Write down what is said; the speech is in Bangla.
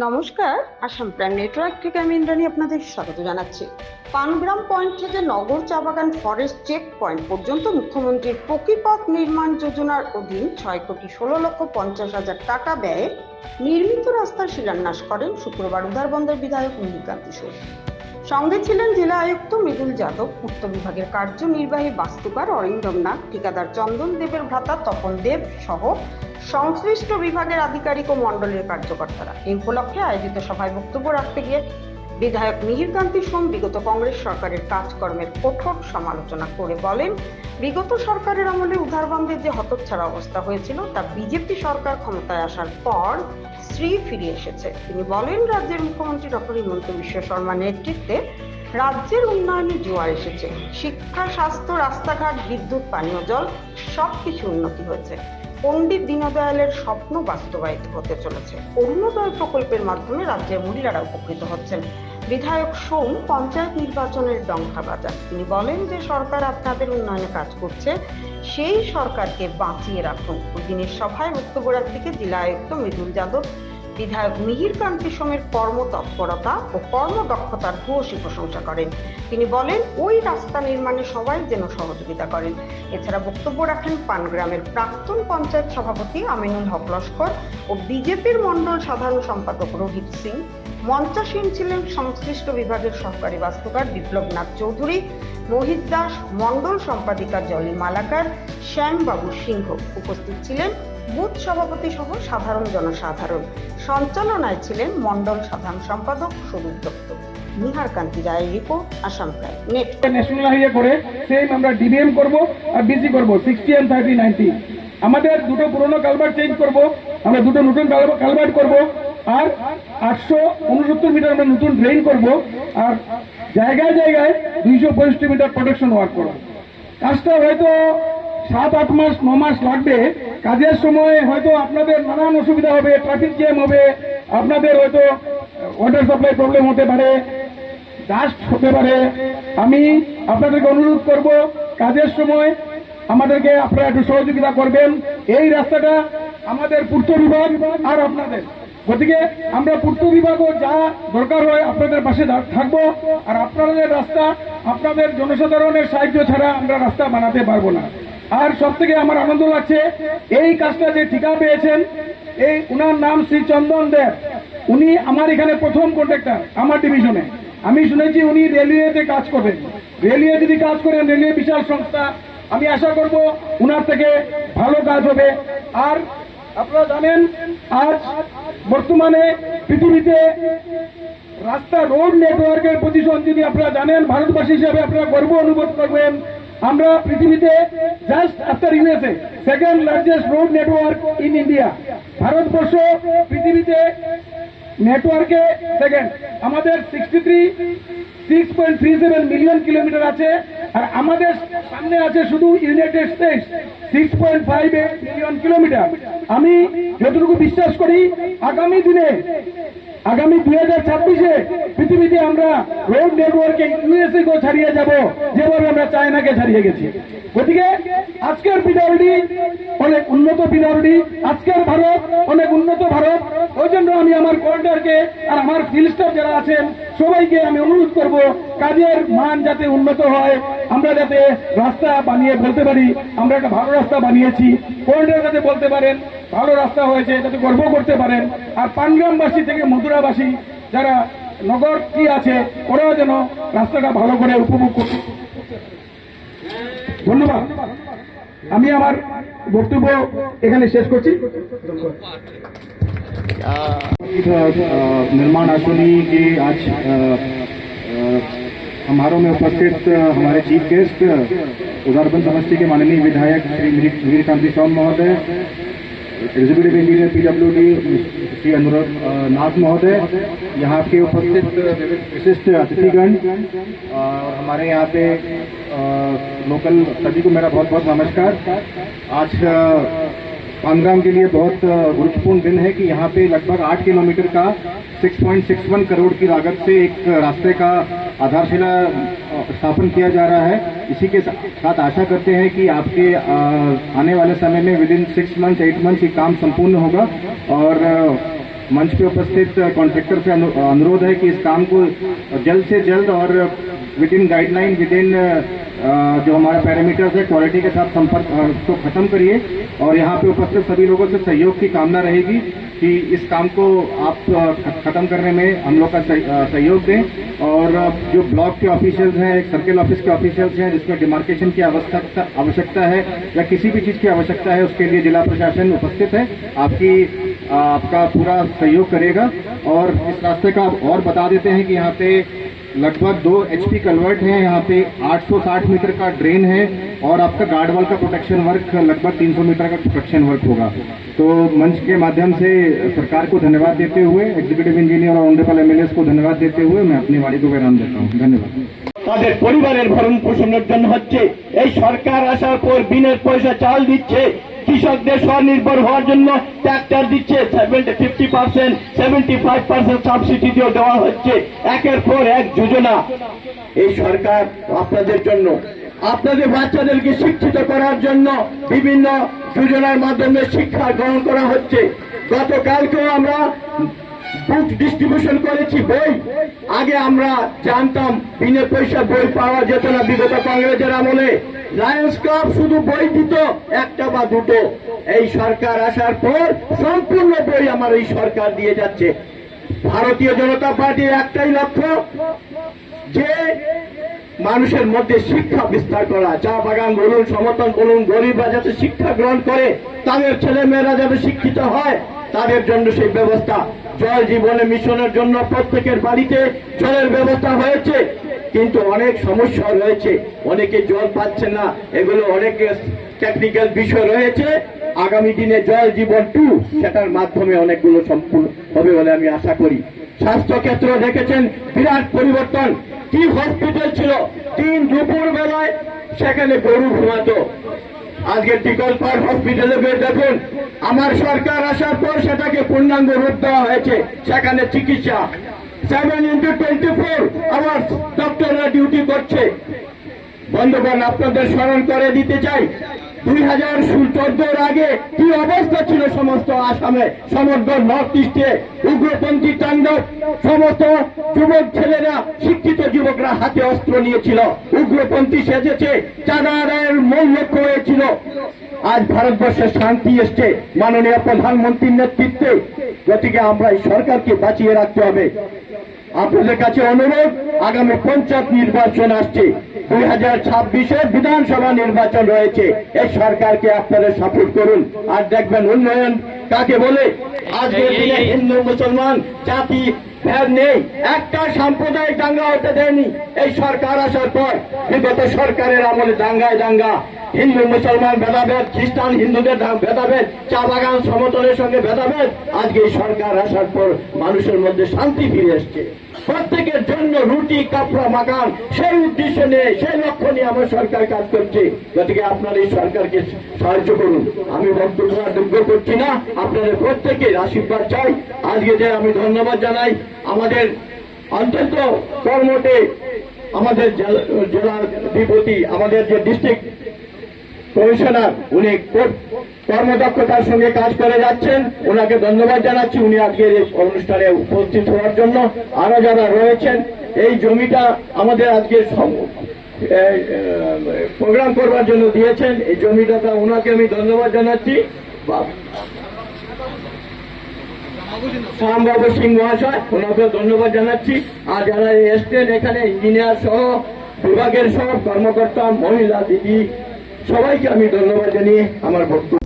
নমস্কার, আসাম প্রাইম নেটওয়ার্ক থেকে আমি ইন্দ্রাণী আপনাদের স্বাগত জানাচ্ছি। পানগ্রাম পয়েন্ট থেকে নগর চা বাগান ফরেস্ট চেক পয়েন্ট পর্যন্ত মুখ্যমন্ত্রীর পকিপথ নির্মাণ যোজনার অধীন 6,16,50,000 টাকা ব্যয়ে নির্মিত রাস্তার শিলান্যাস করেন শুক্রবার উধারবন্দের বিধায়ক মিহিরকান্তি সোম। সঙ্গে ছিলেন জেলা আয়ুক্ত মৃদুল যাদব, পূর্ত বিভাগের কার্যনির্বাহী বাস্তুকার অরিন্দম নাগ, ঠিকাদার চন্দন দেবের ভ্রাতা তপন দেব সহ সংশ্লিষ্ট বিভাগের আধিকারিক ও মণ্ডলের কার্যকর্তারা। এই উপলক্ষে আয়োজিত সভায় বক্তব্য রাখতে গিয়ে বিধায়ক মিহিরকান্তি সোম বিগত কংগ্রেস সরকারের কাজকর্মের কঠোর সমালোচনা করে বলেন, বিগত সরকারের আমলে উধারবন্দের যে হতচ্ছাড়া অবস্থা হয়েছিল তা বিজেপি সরকার ক্ষমতায় আসার পর শ্রী ফিরে এসেছে। তিনি বলেন, রাজ্যের মুখ্যমন্ত্রী ডক্টর হিমন্ত বিশ্ব শর্মার নেতৃত্বে রাজ্যের উন্নয়নে জোয়ার এসেছে। শিক্ষা, স্বাস্থ্য, রাস্তাঘাট, বিদ্যুৎ, পানীয় জল সবকিছু উন্নতি হয়েছে। পণ্ডিত দীনদয়ালের স্বপ্ন বাস্তবায়িত হতে চলেছে। অরুণোদয় প্রকল্পের মাধ্যমে রাজ্যের মহিলারা উপকৃত হচ্ছেন। বিধায়ক সোম পঞ্চায়েত নির্বাচনের ডঙ্কা বাজান। তিনি বলেন যে সরকার আপনাদের উন্নয়নে কাজ করছে, সেই সরকারকে বাঁচিয়ে রাখুন। ওই দিনের সভায় বক্তব্য রাখতে গিয়ে জেলা আয়ুক্ত মৃদুল যাদব বিধায়ক মিহিরকান্তি সোমের কর্মতৎপরতা ও কর্মদক্ষতার ভূয়সী প্রশংসা করেন। তিনি বলেন, ওই রাস্তা নির্মাণে সবাই যেন সহযোগিতা করেন। এছাড়া বক্তব্য রাখেন পানগ্রামের প্রাক্তন পঞ্চায়েত সভাপতি আমিনুল হক লস্কর ও বিজেপির মণ্ডল সাধারণ সম্পাদক রোহিত সিং। মঞ্চাসীন ছিলেন সংশ্লিষ্ট বিভাগের সহকারী বাস্তুকার বিপ্লব নাথ চৌধুরী, মোহিত দাস, মণ্ডল সম্পাদিকা জলি মালাকার, শ্যামবাবু সিংহ। উপস্থিত ছিলেন বুথ সভাপতি সহ সাধারণ জনসাধারণ। সঞ্চালনায় ছিলেন মণ্ডল সাধারণ সম্পাদক সুদীপ দত্ত। মিহিরকান্তি রায়ের report, Assam prime net. National highway করে সেম আমরা ডিবিএম করব আর বিসি করব 60 and 30, 90। আমাদের দুটো পুরনো কালভার্ট চেঞ্জ করব, আমরা দুটো নতুন কালভার্ট করব, আর 869 মিটার আমরা নতুন ড্রেন করব, আর জায়গায় জায়গায় 265 মিটার প্রোটেকশন ওয়ার্ক করব। কাজটা হয়তো 7-8 মাস 9 মাস লাগবে। কাজের সময় হয়তো আপনাদের নানান অসুবিধা হবে, ট্রাফিক জ্যাম হবে, আপনাদের হয়তো ওয়াটার সাপ্লাই প্রবলেম হতে পারে, ডাস্ট হতে পারে। আমি আপনাদেরকে অনুরোধ করব, কাজের সময় আমাদেরকে আপনারা একটু সহযোগিতা করবেন। এই রাস্তাটা আমাদের পূর্ত বিভাগ আর আপনাদের, গতিকে আমরা পূর্ত বিভাগও যা দরকার হয় আপনাদের পাশে থাকবো। আর আপনাদের রাস্তা, আপনাদের জনসাধারণের সাহায্য ছাড়া আমরা রাস্তা বানাতে পারবো না। আর সব থেকে আমার আনন্দ লাগছে, এই কাজটা যে ঠিকা পেয়েছেন, এই উনার নাম শ্রী চন্দন দেব। উনি আমার এখানে প্রথম কন্ট্রাক্টর আমার ডিভিশনে। আমি শুনেছি উনি রেলওয়েতে কাজ করবেন। রেলওয়ে যদি কাজ করেন, রেলওয়ে বিশাল সংস্থা, আমি আশা করব উনার থেকে ভালো কাজ হবে। আর আপনারা জানেন, আজ বর্তমানে পৃথিবীতে রাস্তা রোড নেটওয়ার্কের পজিশন যদি আপনারা জানেন, ভারতবাসী হিসাবে আপনারা গর্ব অনুভব করবেন। আমরা পৃথিবীতে just after USA second largest road network in India. Bharatvarsha পৃথিবীতে নেটওয়ার্কে সেকেন্ড। আমাদের 6.37 মিলিয়ন কিলোমিটার আছে, আর আমাদের সামনে আছে শুধু ইউনাইটেড স্টেটস 6.58 মিলিয়ন কিলোমিটার। আমি যতটুকু বিশ্বাস করি, আগামী দিনে, আগামী 2026-এ পৃথিবীতে আমরা রোড নেটওয়ার্কে ইউএসএ কেও ছাড়িয়ে যাব, যেভাবে আমরা চায়নাকে ছাড়িয়ে গেছি। গতিকে আজকের পিডব্লিউডি অনেক উন্নত পিডব্লিউডি, আজকের ভারত অনেক উন্নত ভারত। ওই জন্য আমি আমার কর্ডারকে আর আমার ফিল্ড স্টাফ যারা আছেন সবাইকে আমি অনুরোধ করব, কাজের মান যাতে উন্নত হয়, আমরা যাতে রাস্তা বানিয়ে বলতে পারি আমরা একটা ভালো রাস্তা বানিয়েছি। কর্ডার যাতে বলতে পারেন ভালো রাস্তা হয়েছে, যাতে গর্ব করতে পারেন। আর পানগ্রামবাসী থেকে মথুরাবাসী যারা নগর কি আছে, ওরাও যেন রাস্তাটা ভালো করে উপভোগ করতে। ধন্যবাদ। আমি আমার বক্তব্য এখানে শেষ করছি। निर्माण आशुनी के आज समारोह में उपस्थित हमारे चीफ गेस्ट उधारबंद समष्टि के माननीय विधायक श्री मिहिरकांति सोम महोदय, executive engineer PWD Shri Anurag नाथ महोदय, यहाँ के उपस्थित विशिष्ट अतिथिगण, हमारे यहाँ पे लोकल सभी को मेरा बहुत बहुत नमस्कार। आज पानग्राम के लिए बहुत गुरुत्वपूर्ण दिन है कि यहाँ पे लगभग 8 किलोमीटर का 6.61 करोड़ की लागत से एक रास्ते का आधारशिला स्थापन किया जा रहा है। इसी के साथ आशा करते हैं कि आपके आने वाले समय में विदिन 6 मंथ्स 8 मंथ्स ये काम संपूर्ण होगा और मंच पे उपस्थित कॉन्ट्रैक्टर से अनुरोध है कि इस काम को जल्द से जल्द और with in guideline, with in जो हमारा पैरामीटर्स है क्वालिटी के साथ संपर्क को खत्म करिए। और यहाँ पे उपस्थित सभी लोगों से सहयोग की कामना रहेगी कि इस काम को आप खत्म करने में हम लोग का सहयोग दें। और जो ब्लॉक के ऑफिशियल्स हैं, एक सर्किल ऑफिस के ऑफिशियल्स हैं, जिसमें डिमार्केशन की आवश्यकता है या किसी भी चीज़ की आवश्यकता है, उसके लिए जिला प्रशासन उपस्थित है, आपका पूरा सहयोग करेगा। और इस रास्ते का और बता देते हैं कि यहाँ पे लगभग 2 HP कलवर्ट है, यहाँ पे 860 मीटर का ड्रेन है और आपका गार्ड वॉल का प्रोटेक्शन वर्क लगभग 300 मीटर का प्रोटेक्शन वर्क होगा। तो मंच के माध्यम से सरकार को धन्यवाद देते हुए, एग्जीक्यूटिव इंजीनियर और ऑनरेबल MLAs को धन्यवाद देते हुए मैं अपनी वाणी को विराम देता हूँ। धन्यवाद। তাদের পরিবারের ভরণ পোষণের জন্য হচ্ছে এই সরকার আসার পর বিনের পয়সা চাল দিচ্ছে, কৃষকদের স্বনির্ভর হওয়ার জন্য ট্রাক্টর দিচ্ছে 50%, 75% সাবসিডি দিয়ে দেওয়া হচ্ছে, একের পর এক যোজনা। এই সরকার আপনাদের জন্য, আপনাদের বাচ্চাদেরকে শিক্ষিত করার জন্য বিভিন্ন যোজনার মাধ্যমে শিক্ষা গ্রহণ করা হচ্ছে। গতকালকেও আমরা বুক ডিস্ট্রিবিউশন করেছি বই। আগে আমরা জানতাম বিনা পয়সা বই পাওয়া যেত না, বিগত কংগ্রেসের আমলে লায়ন্স ক্লাব শুধু বই দিত একটা বা দুটো। এই সরকার আসার পর সম্পূর্ণ বই আমার এই সরকার দিয়ে যাচ্ছে। ভারতীয় জনতা পার্টির একটাই লক্ষ্য যে মানুষের মধ্যে শিক্ষা বিস্তার করা। চা বাগান বলুন, সমর্থন বলুন, গরিবরা যাতে শিক্ষা গ্রহণ করে, তাদের ছেলে মেয়েরা যাতে শিক্ষিত হয়, তাদের জন্য সেই ব্যবস্থা। জল জীবনে মিশনের জন্য প্রত্যেকের বাড়িতে জলের ব্যবস্থা হয়েছে, কিন্তু অনেক সমস্যা রয়েছে, অনেকে জল পাচ্ছে না, এগুলো অনেক টেকনিক্যাল বিষয় রয়েছে। আগামী দিনে জল জীবন 2 সেটার মাধ্যমে অনেকগুলো সম্পূর্ণ হবে বলে আমি আশা করি। স্বাস্থ্য ক্ষেত্র দেখেছেন বিরাট পরিবর্তন। কি হসপিটাল ছিল, 3 দুপুর বেলায় সেখানে গরু ঘুমাতো, আজকে টিকলপাড় হসপিটালে দেখুন। আমার সরকার আসার পর সেটাকে পূর্ণাঙ্গ রূপ দেওয়া হয়েছে, সেখানে চিকিৎসা 7x24 আওয়ার্স ডক্টররা ডিউটি করছে। বন্ধুগণ, আপনাদের স্মরণ করে দিতে চাই 2014 আগে কি অবস্থা ছিল সমস্ত আসামে, সমগ্র নর্থ ইস্টে উগ্রপন্থী তাণ্ডব। সমস্ত যুবক ছেলেরা, শিক্ষিত যুবকরা হাতে অস্ত্র নিয়েছিল, উগ্রপন্থী সেজেছে, চাঁদা আদায়ের মূল লক্ষ্য হয়েছিল। আজ ভারতবর্ষে শান্তি এসছে মাননীয় প্রধানমন্ত্রীর নেতৃত্বে। গতিকে আমরা এই সরকারকে বাঁচিয়ে রাখতে হবে। আপনাদের কাছে অনুরোধ, আগামী পঞ্চায়েত নির্বাচন আসছে, 2026-এ বিধানসভা নির্বাচন রয়েছে। এই সরকারকে আপনারা সাপোর্ট করুন। আর দেখবেন উন্নয়ন কাকে বলে। আজকের দিনে হিন্দু মুসলমান জাতি ভেদ নেই, একটা সাম্প্রদায়িক দাঙ্গা হতে দেয়নি এই সরকার আসার পর। বিগত সরকারের আমলে দাঙ্গায় দাঙ্গা, হিন্দু মুসলমান ভেদাভেদ, খ্রিস্টান হিন্দুদের ভেদাভেদ, চা বাগান সমতলের সঙ্গে ভেদাভেদ। আজকে এই সরকার আসার পর মানুষের মধ্যে শান্তি ফিরে এসছে। প্রত্যেকের জন্য রুটি কাপড়া মাকান, সেই উদ্দেশ্য নিয়ে, সেই লক্ষ্য নিয়ে আমার সরকার কাজ করছে। গতিকে আপনারা এই সরকারকে সাহায্য করুন। আমি বক্তব্য যোগ্য করছি না, আপনাদের প্রত্যেকের আশীর্বাদ চাই। আজকে যে আমি ধন্যবাদ জানাই আমাদের অন্তত কর্মটে, আমাদের জেলার বিপতি, আমাদের যে ডিস্ট্রিক্ট কমিশনার, উনি কর্মদক্ষতার সঙ্গে কাজ করে যাচ্ছেন, ওনাকে ধন্যবাদ জানাচ্ছি। উনি আজকের এই অনুষ্ঠানে উপস্থিত হওয়ার জন্য। আরো যারা রয়েছেন, এই জমিটা আমাদের আজকে প্রোগ্রাম করবার জন্য দিয়েছেন, এই জমিটা ওনাকে আমি ধন্যবাদ জানাচ্ছি। শ্যামবাবু সিং মহাশয়, ওনাকে ধন্যবাদ জানাচ্ছি। আর যারা এসছেন এখানে, ইঞ্জিনিয়ার সহ বিভাগের সব কর্মকর্তা, মহিলা দিদি, সবাইকে আমি ধন্যবাদ জানিয়ে আমার বক্তব্য